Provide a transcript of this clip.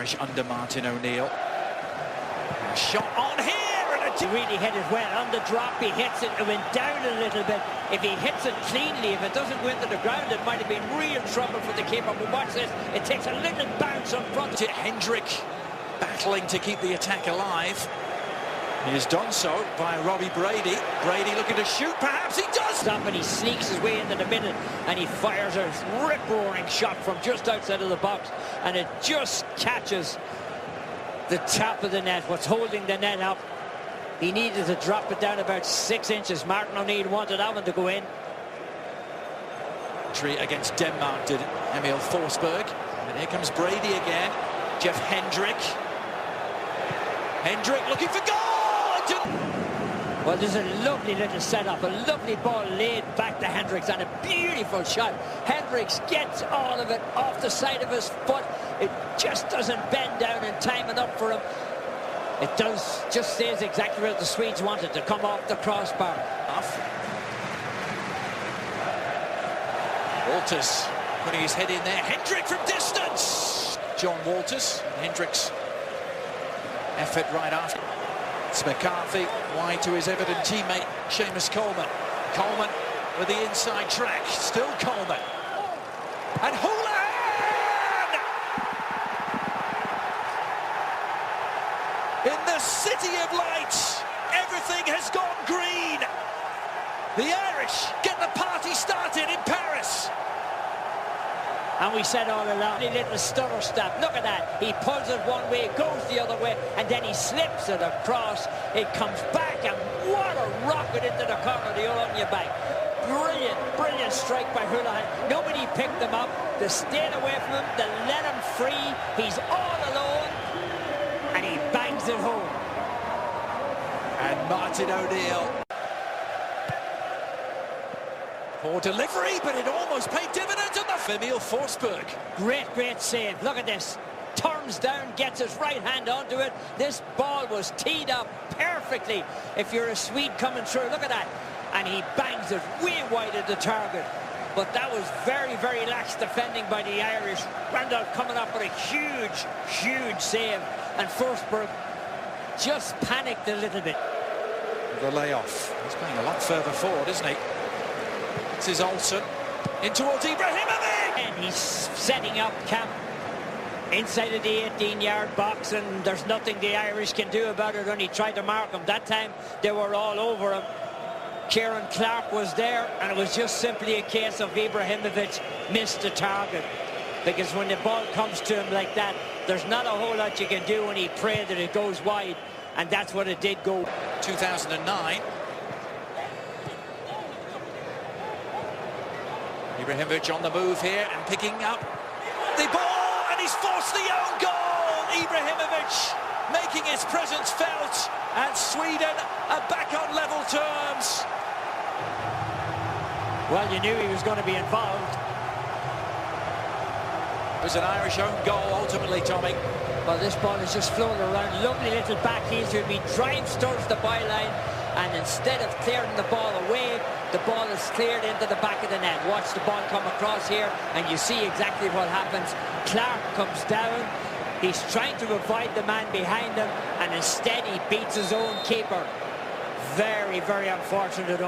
Irish under Martin O'Neill. Shot on here, and he really hit it well. On the drop, he hits it. It went down a little bit. If he hits it cleanly, if it doesn't go into the ground, it might have been real trouble for the keeper. But watch this, it takes a little bounce on front. Hendrick battling to keep the attack alive. He has done so by Robbie Brady. Brady looking to shoot, perhaps he does! Stop, and he sneaks his way into the middle, and he fires a rip-roaring shot from just outside of the box, and it just catches the top of the net, what's holding the net up. He needed to drop it down about 6 inches. Martin O'Neill wanted that one to go in. Entry against Denmark did Emil Forsberg. And here comes Brady again. Jeff Hendrick. Hendrick looking for goal! Well, there's a lovely little setup, a lovely ball laid back to Hendricks, and a beautiful shot. Hendricks gets all of it off the side of his foot. It just doesn't bend down in time enough for him. It does, just stays exactly where the Swedes wanted to come off the crossbar. Walters putting his head in there. Hendrick from distance. John Walters. Hendrick's effort right after. It's McCarthy wide to his Everton teammate Seamus Coleman. Coleman with the inside track. Still Coleman. And Houlihan! In the city of lights, everything has gone green. The Irish get the party started in Paris. And we said all along, a little stutter step. Look at that. He pulls it one way, goes the other way, and then he slips it across. It comes back, and what a rocket into the corner, the old on your back. Brilliant, brilliant strike by Houlihan. Nobody picked him up. They stayed away from him. They let him free. He's all alone, and he bangs it home. And Martin O'Neill. Poor delivery, but it almost paid dividends on the Emil Forsberg. Great save. Look at this. Turns down, gets his right hand onto it. This ball was teed up perfectly. If you're a Swede coming through, look at that. And he bangs it way wide of the target. But that was very, very lax defending by the Irish. Randall coming up with a huge save. And Forsberg just panicked a little bit. The layoff. He's playing a lot further forward, isn't he? This is Olsen in towards Ibrahimovic. And he's setting up camp inside of the 18-yard box, and there's nothing the Irish can do about it when he tried to mark him. That time they were all over him. Kieran Clark was there, and it was just simply a case of Ibrahimovic missed the target. Because when the ball comes to him like that, there's not a whole lot you can do when he prayed that it goes wide, and that's what it did go. 2009. Ibrahimovic on the move here and picking up the ball, and he's forced the own goal. Ibrahimovic making his presence felt, and Sweden are back on level terms. Well, you knew he was going to be involved. It was an Irish own goal ultimately, Tommy. Well, this ball is just floating around. Lovely little back heel to him. He drives towards the byline, and instead of clearing the ball away, the ball is cleared into the back of the net. Watch the ball come across here, and you see exactly what happens. Clark comes down. He's trying to avoid the man behind him, and instead he beats his own keeper. Very, very unfortunate.